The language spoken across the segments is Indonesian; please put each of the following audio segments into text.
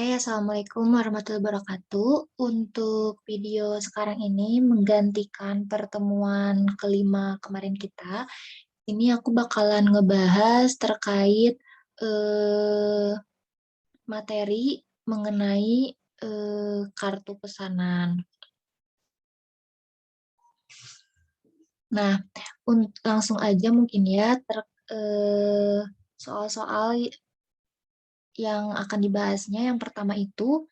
Assalamualaikum warahmatullahi wabarakatuh. Untuk video sekarang ini menggantikan pertemuan kelima kemarin kita. Ini aku bakalan ngebahas terkait eh, materi mengenai kartu pesanan. Nah, langsung aja mungkin ya soal-soal yang akan dibahasnya. Yang pertama itu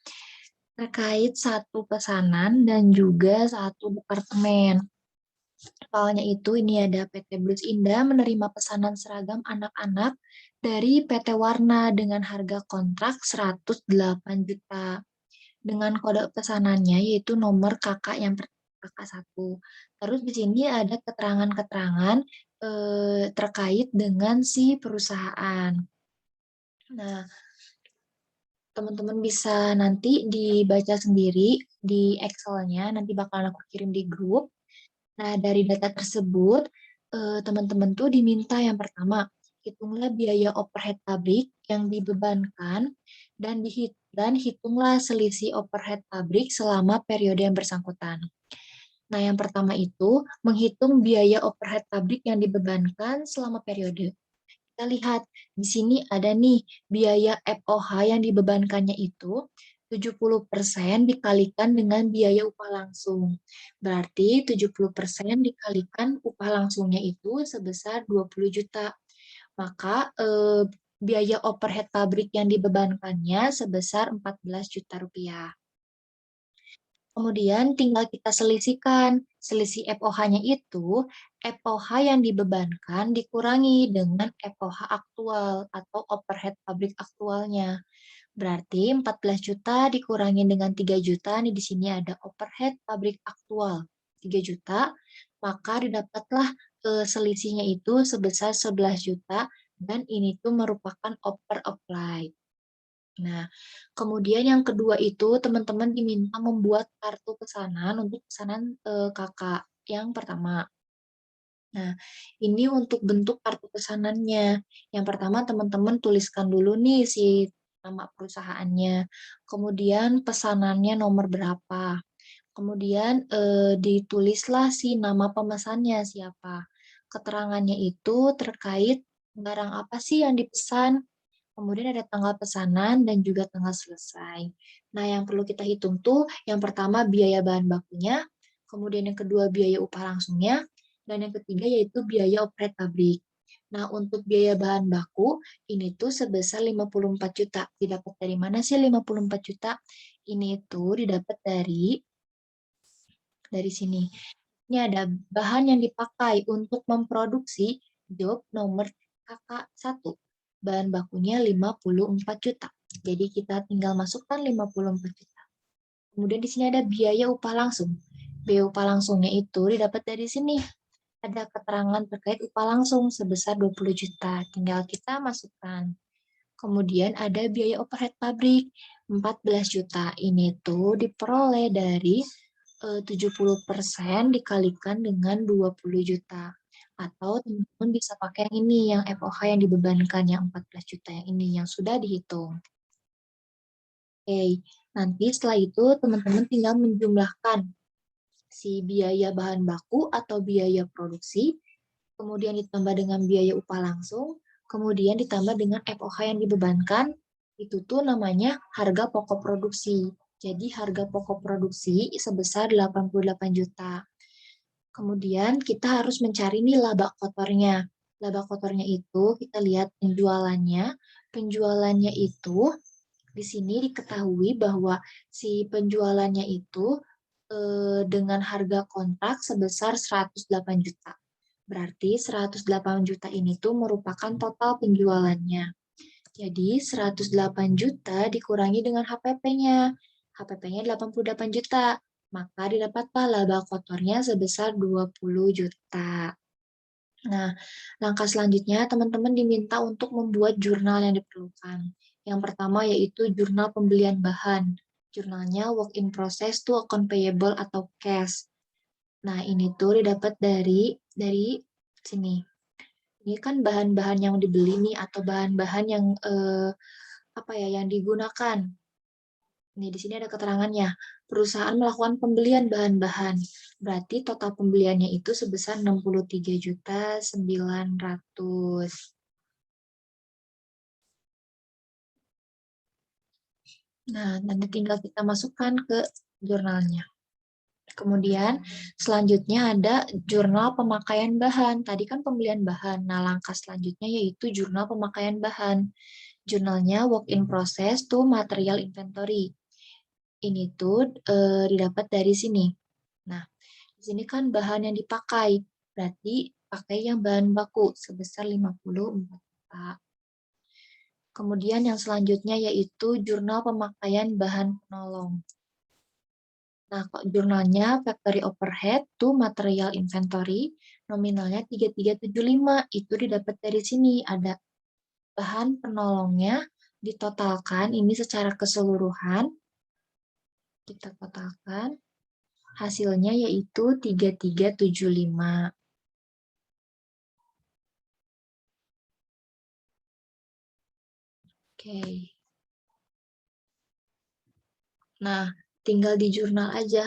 terkait satu pesanan dan juga satu departemen. Soalnya itu ini ada PT Blus Indah menerima pesanan seragam anak-anak dari PT Warna dengan harga kontrak 108 juta. Dengan kode pesanannya yaitu nomor kakak yang kakak 1. Terus di sini ada keterangan-keterangan terkait dengan si perusahaan. Nah, teman-teman bisa nanti dibaca sendiri di Excel-nya, nanti bakalan aku kirim di grup. Nah, dari data tersebut, teman-teman tuh diminta yang pertama, hitunglah biaya overhead pabrik yang dibebankan dan hitunglah selisih overhead pabrik selama periode yang bersangkutan. Nah, yang pertama itu menghitung biaya overhead pabrik yang dibebankan selama periode. Kita lihat di sini ada nih biaya FOH yang dibebankannya itu 70% dikalikan dengan biaya upah langsung. Berarti 70% dikalikan upah langsungnya itu sebesar 20 juta. Maka biaya overhead pabrik yang dibebankannya sebesar 14 juta rupiah. Kemudian tinggal kita selisihkan. Selisih FOH-nya itu, FOH yang dibebankan dikurangi dengan FOH aktual atau overhead pabrik aktualnya. Berarti 14 juta dikurangi dengan 3 juta, nih di sini ada overhead pabrik aktual 3 juta, maka didapatlah selisihnya itu sebesar 11 juta dan ini tuh merupakan over applied. Nah, kemudian yang kedua itu teman-teman diminta membuat kartu pesanan untuk pesanan kakak yang pertama. Nah, ini untuk bentuk kartu pesanannya. Yang pertama teman-teman tuliskan dulu nih si nama perusahaannya. Kemudian pesanannya nomor berapa. Kemudian ditulislah si nama pemesannya siapa. Keterangannya itu terkait barang apa sih yang dipesan. Kemudian ada tanggal pesanan dan juga tanggal selesai. Nah, yang perlu kita hitung tuh yang pertama biaya bahan bakunya, kemudian yang kedua biaya upah langsungnya, dan yang ketiga yaitu biaya overhead pabrik. Nah, untuk biaya bahan baku ini tuh sebesar 54 juta. Didapat dari mana sih 54 juta? Ini tuh didapat dari sini. Ini ada bahan yang dipakai untuk memproduksi job nomor KK1. Bahan bakunya 54 juta. Jadi kita tinggal masukkan 54 juta. Kemudian di sini ada biaya upah langsung. Biaya upah langsungnya itu didapat dari sini. Ada keterangan terkait upah langsung sebesar 20 juta. Tinggal kita masukkan. Kemudian ada biaya overhead pabrik 14 juta. Ini tuh diperoleh dari 70% dikalikan dengan 20 juta. Atau teman-teman bisa pakai yang ini, yang FOH yang dibebankan, yang 14 juta yang ini, yang sudah dihitung. Oke, nanti setelah itu teman-teman tinggal menjumlahkan si biaya bahan baku atau biaya produksi, kemudian ditambah dengan biaya upah langsung, kemudian ditambah dengan FOH yang dibebankan, itu tuh namanya harga pokok produksi. Jadi harga pokok produksi sebesar 88 juta. Kemudian kita harus mencari nih laba kotornya. Laba kotornya itu kita lihat penjualannya. Penjualannya itu di sini diketahui bahwa si penjualannya itu dengan harga kontrak sebesar 108 juta. Berarti 108 juta ini tuh merupakan total penjualannya. Jadi 108 juta dikurangi dengan HPP-nya. HPP-nya 88 juta. Maka didapatlah laba kotornya sebesar 20 juta. Nah, langkah selanjutnya teman-teman diminta untuk membuat jurnal yang diperlukan. Yang pertama yaitu jurnal pembelian bahan. Jurnalnya work in process to account payable atau cash. Nah, ini tuh didapat dari sini. Ini kan bahan-bahan yang dibeli nih atau bahan-bahan yang apa ya yang digunakan. Nih, di sini ada keterangannya. Perusahaan melakukan pembelian bahan-bahan. Berarti total pembeliannya itu sebesar 63.900. Nah, nanti tinggal kita masukkan ke jurnalnya. Kemudian selanjutnya ada jurnal pemakaian bahan. Tadi kan pembelian bahan. Nah, langkah selanjutnya yaitu jurnal pemakaian bahan. Jurnalnya work in process to material inventory. Ini tuh didapat dari sini. Nah, di sini kan bahan yang dipakai. Berarti pakai yang bahan baku sebesar 54 juta. Kemudian yang selanjutnya yaitu jurnal pemakaian bahan penolong. Nah, kok jurnalnya factory overhead to material inventory, nominalnya 3375. Itu didapat dari sini. Ada bahan penolongnya ditotalkan, ini secara keseluruhan. Kita totalkan. Hasilnya yaitu 3375. Oke. Nah, tinggal di jurnal aja.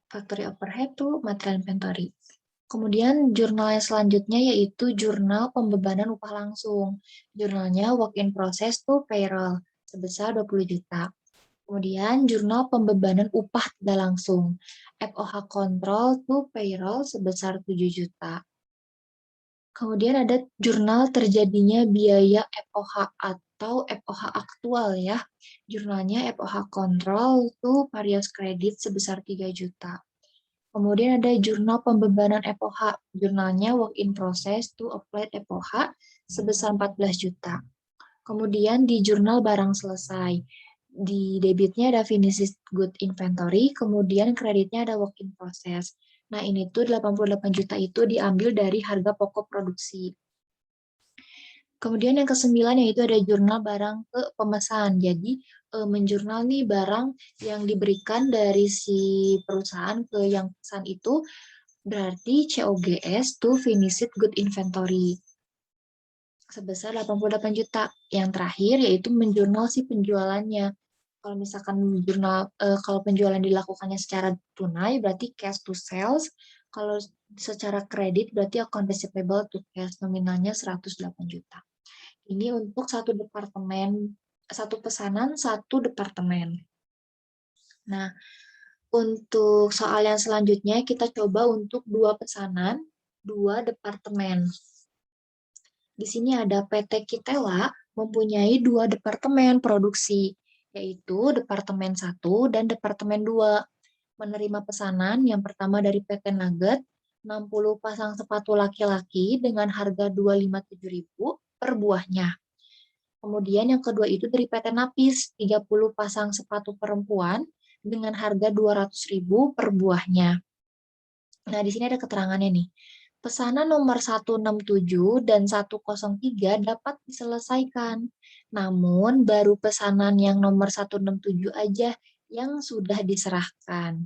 Factory overhead to material inventory. Kemudian jurnal yang selanjutnya yaitu jurnal pembebanan upah langsung. Jurnalnya work in process to payroll sebesar 20 juta. Kemudian jurnal pembebanan upah tidak langsung. FOH control to payroll sebesar 7 juta. Kemudian ada jurnal terjadinya biaya FOH atau FOH aktual ya. Jurnalnya FOH control to various credit sebesar 3 juta. Kemudian ada jurnal pembebanan FOH. Jurnalnya work in process to applied FOH sebesar 14 juta. Kemudian di jurnal barang selesai. Di debitnya ada finished good inventory, kemudian kreditnya ada work in process. Nah, ini tuh 88 juta itu diambil dari harga pokok produksi. Kemudian yang kesembilan yaitu ada jurnal barang ke pemesan. Jadi menjurnal nih barang yang diberikan dari si perusahaan ke yang pesan itu berarti COGS to finished good inventory sebesar 88 juta. Yang terakhir yaitu menjurnal si penjualannya. Kalau misalkan kalau penjualan dilakukannya secara tunai berarti cash to sales. Kalau secara kredit berarti account receivable to cash, nominalnya 108 juta. Ini untuk satu departemen, satu pesanan, satu departemen. Nah, untuk soal yang selanjutnya kita coba untuk dua pesanan, dua departemen. Di sini ada PT Kitela mempunyai dua departemen produksi, yaitu Departemen 1 dan Departemen 2. Menerima pesanan yang pertama dari PT Nugget, 60 pasang sepatu laki-laki dengan harga 257.000 per buahnya. Kemudian yang kedua itu dari PT Napis, 30 pasang sepatu perempuan dengan harga 200.000 per buahnya. Nah, di sini ada keterangannya nih. Pesanan nomor 167 dan 103 dapat diselesaikan. Namun, baru pesanan yang nomor 167 aja yang sudah diserahkan.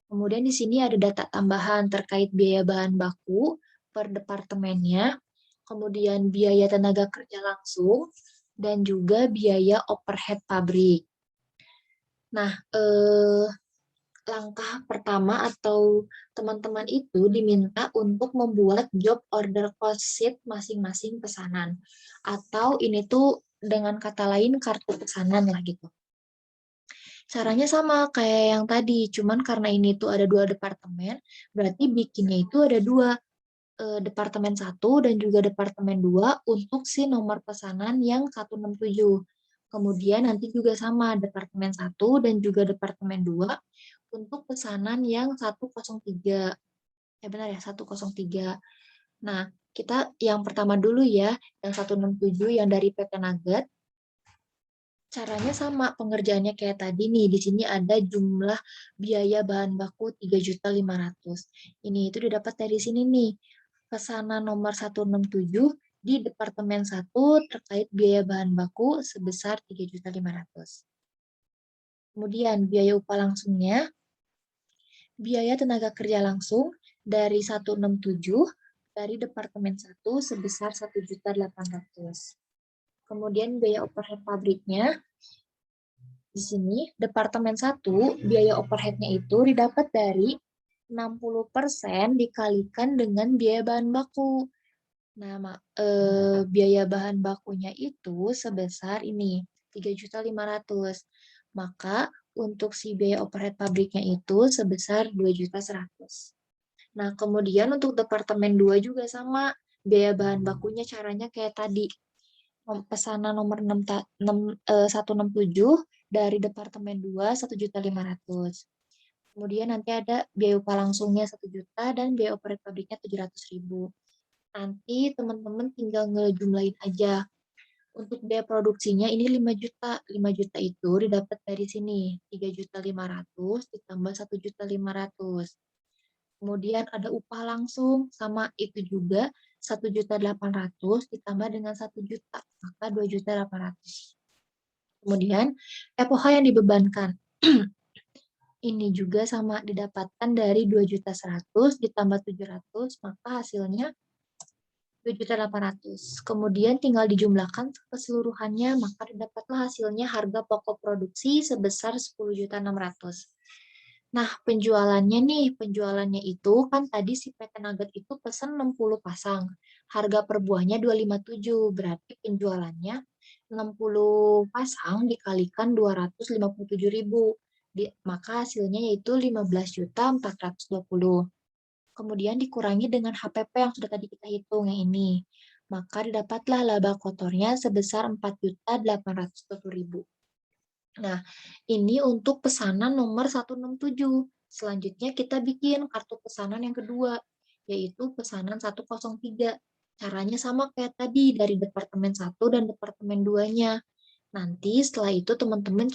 Kemudian di sini ada data tambahan terkait biaya bahan baku per departemennya, kemudian biaya tenaga kerja langsung, dan juga biaya overhead pabrik. Nah, langkah pertama atau teman-teman itu diminta untuk membuat job order cost sheet masing-masing pesanan. Atau ini tuh dengan kata lain kartu pesanan lah gitu. Caranya sama kayak yang tadi, cuman karena ini tuh ada dua departemen, berarti bikinnya itu ada dua, departemen 1 dan juga departemen 2 untuk si nomor pesanan yang 167. Kemudian nanti juga sama departemen 1 dan juga departemen 2 untuk pesanan yang 103. Benar ya, 103. Nah, kita yang pertama dulu ya, yang 167 yang dari PT Nugget. Caranya sama, pengerjaannya kayak tadi nih. Di sini ada jumlah biaya bahan baku 3.500.000. Ini itu didapat dari sini nih. Pesanan nomor 167 di Departemen 1 terkait biaya bahan baku sebesar 3.500.000. Kemudian biaya upah langsungnya, biaya tenaga kerja langsung dari 167 dari Departemen 1 sebesar 1.800.000. Kemudian biaya overhead pabriknya Di sini, Departemen 1, biaya overhead-nya itu didapat dari 60% dikalikan dengan biaya bahan baku. Nah, biaya bahan bakunya itu sebesar ini, 3.500.000. Maka untuk si biaya overhead pabriknya itu sebesar 2.100.000. Nah, kemudian untuk Departemen 2 juga sama, biaya bahan bakunya caranya kayak tadi. Pesanan nomor 167 dari Departemen 2, 1.500.000. Kemudian nanti ada biaya upah langsungnya 1 juta dan biaya overhead pabriknya 700.000. Nanti teman-teman tinggal ngejumlahin aja. Untuk biaya produksinya ini 5 juta. 5 juta itu didapat dari sini. 3.500.000 ditambah 1.500.000. Kemudian ada upah langsung, sama itu juga 1.800.000 ditambah dengan 1 juta, maka 2.800.000. Kemudian FOH yang dibebankan. Ini juga sama didapatkan dari 2.100.000 ditambah 700, maka hasilnya 2.800.000. Kemudian tinggal dijumlahkan keseluruhannya, maka didapatlah hasilnya harga pokok produksi sebesar 10.600.000. Nah, penjualannya itu kan tadi si PT Nugget itu pesan 60 pasang. Harga per buahnya 257, berarti penjualannya 60 pasang dikalikan 257.000. Maka hasilnya yaitu 15.420. Kemudian dikurangi dengan HPP yang sudah tadi kita hitung yang ini. Maka didapatlah laba kotornya sebesar 4.820.000. Nah, ini untuk pesanan nomor 167. Selanjutnya kita bikin kartu pesanan yang kedua, yaitu pesanan 103. Caranya sama kayak tadi dari Departemen 1 dan Departemen 2-nya. Nanti setelah itu teman-teman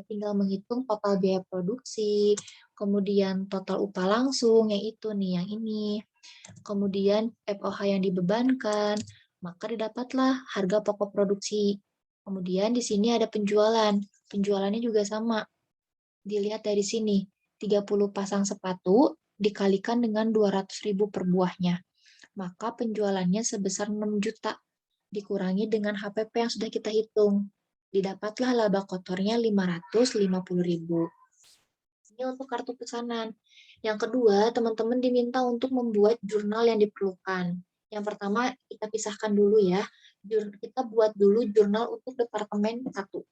tinggal menghitung total biaya produksi, kemudian total upah langsung, yang itu nih, yang ini. Kemudian FOH yang dibebankan, maka didapatlah harga pokok produksi. Kemudian di sini ada penjualan. Penjualannya juga sama. Dilihat dari sini, 30 pasang sepatu dikalikan dengan 200.000 per buahnya. Maka penjualannya sebesar 6 juta. Dikurangi dengan HPP yang sudah kita hitung. Didapatlah laba kotornya 550.000. Ini untuk kartu pesanan. Yang kedua, teman-teman diminta untuk membuat jurnal yang diperlukan. Yang pertama, kita pisahkan dulu ya. Kita buat dulu jurnal untuk Departemen 1.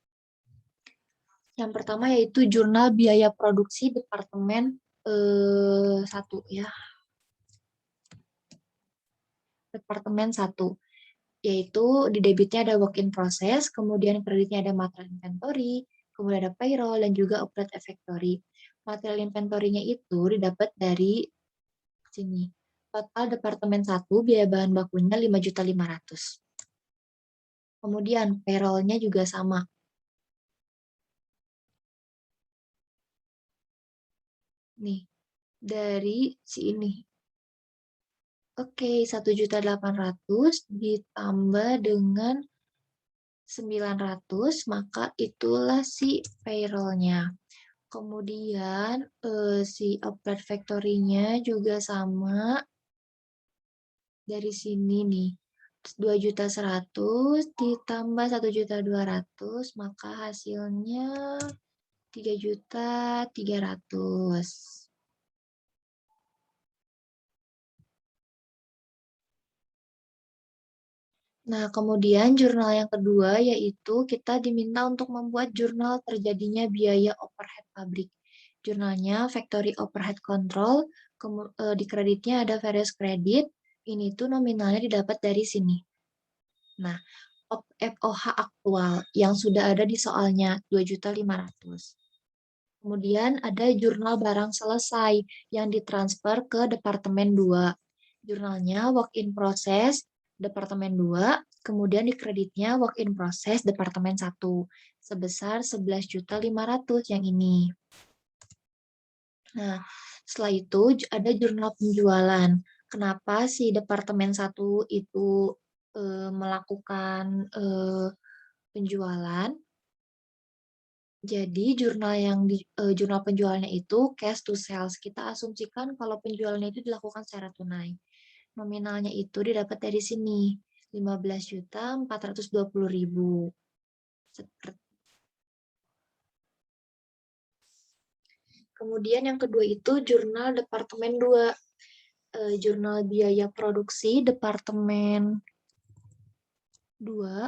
Yang pertama yaitu jurnal biaya produksi Departemen 1 ya. Departemen 1. Yaitu di debitnya ada work in process, kemudian kreditnya ada material inventory, kemudian ada payroll, dan juga outlet effectory. Material inventory-nya itu didapat dari sini. Total Departemen 1, biaya bahan bakunya 5.500.000. Kemudian payroll-nya juga sama. Nih, dari si ini. Oke, 1.800.000 ditambah dengan 900, maka itulah si payroll-nya. Kemudian si outlet factory-nya juga sama. Dari sini nih, 2.100.000 ditambah 1.200.000, maka hasilnya 3.300.000. Nah, kemudian jurnal yang kedua yaitu kita diminta untuk membuat jurnal terjadinya biaya overhead pabrik. Jurnalnya Factory Overhead Control, di kreditnya ada various credit, ini tuh nominalnya didapat dari sini. Nah, FOH aktual yang sudah ada di soalnya 2.500.000. Kemudian ada jurnal barang selesai yang ditransfer ke Departemen 2. Jurnalnya work in process Departemen 2, kemudian di kreditnya work in process Departemen 1 sebesar 11.500.000 yang ini. Nah, setelah itu ada jurnal penjualan. Kenapa si Departemen 1 itu melakukan penjualan? Jadi jurnal penjualannya itu cash to sales. Kita asumsikan kalau penjualannya itu dilakukan secara tunai. Nominalnya itu didapat dari sini, 15.420.000. Kemudian yang kedua itu jurnal Departemen 2. Jurnal biaya produksi Departemen 2.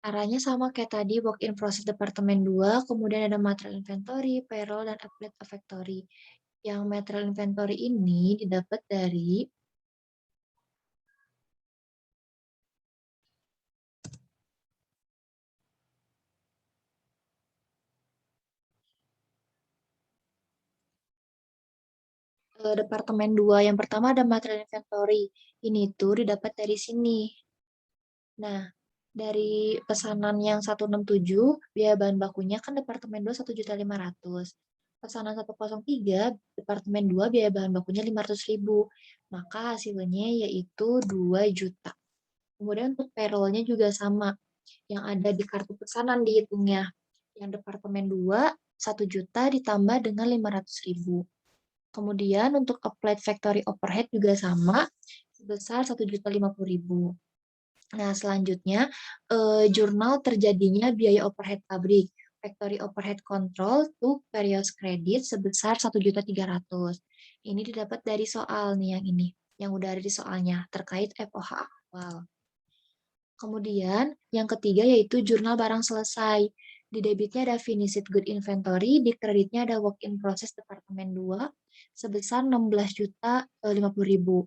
Caranya sama kayak tadi, work in process Departemen 2, kemudian ada material inventory, payroll, dan applied factory. Yang material inventory ini didapat dari Departemen 2. Yang pertama ada material inventory. Ini tuh didapat dari sini. Nah, dari pesanan yang 167, biaya bahan bakunya kan Departemen 2 1.500.000. Pesanan 103, Departemen 2 biaya bahan bakunya 500.000. Maka hasilnya yaitu 2 juta. Kemudian untuk payroll-nya juga sama. Yang ada di kartu pesanan dihitungnya. Yang Departemen 2, 1 juta ditambah dengan 500.000. Kemudian untuk applied factory overhead juga sama, sebesar 1.050.000. Nah, selanjutnya, jurnal terjadinya biaya overhead pabrik. Factory overhead control to various credit sebesar 1.300.000. Ini didapat dari soal nih yang ini, yang udah ada di soalnya, terkait FOH awal. Kemudian, yang ketiga yaitu jurnal barang selesai. Di debitnya ada finished good inventory, di kreditnya ada work in process Departemen 2 sebesar 16.050.000.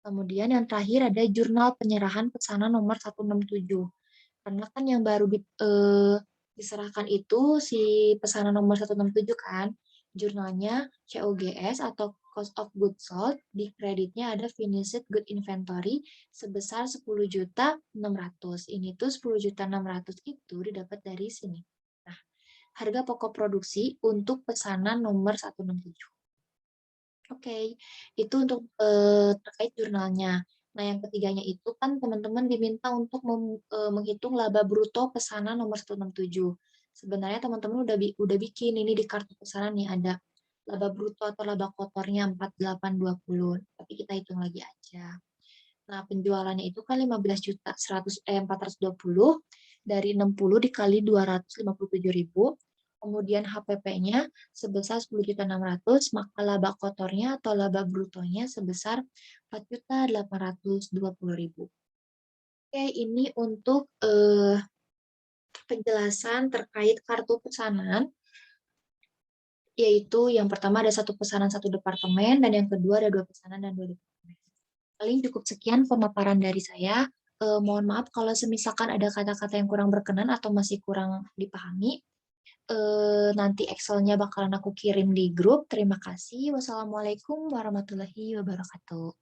Kemudian yang terakhir ada jurnal penyerahan pesanan nomor 167. Karena kan yang baru diserahkan itu si pesanan nomor 167 kan, jurnalnya COGS atau Cost of Goods Sold, di kreditnya ada Finished Good Inventory sebesar 10.600.000. Ini tuh 10.600.000 itu didapat dari sini. Nah, harga pokok produksi untuk pesanan nomor 167. Oke, itu untuk terkait jurnalnya. Nah, yang ketiganya itu kan teman-teman diminta untuk menghitung laba bruto pesanan nomor 167. Sebenarnya teman-teman udah bikin ini di kartu pesanan nih, ada laba bruto atau laba kotornya 4820. Tapi kita hitung lagi aja. Nah, penjualannya itu kan 15.420 dari 60 dikali 257.000. Kemudian HPP-nya sebesar 10.600.000, maka laba kotornya atau laba brutonya sebesar 4.820.000. Oke, ini untuk penjelasan terkait kartu pesanan, yaitu yang pertama ada satu pesanan satu departemen, dan yang kedua ada dua pesanan dan dua departemen. Paling cukup sekian pemaparan dari saya. Mohon maaf kalau semisalkan ada kata-kata yang kurang berkenan atau masih kurang dipahami. Nanti Excel-nya bakalan aku kirim di grup. Terima kasih. Wassalamualaikum warahmatullahi wabarakatuh.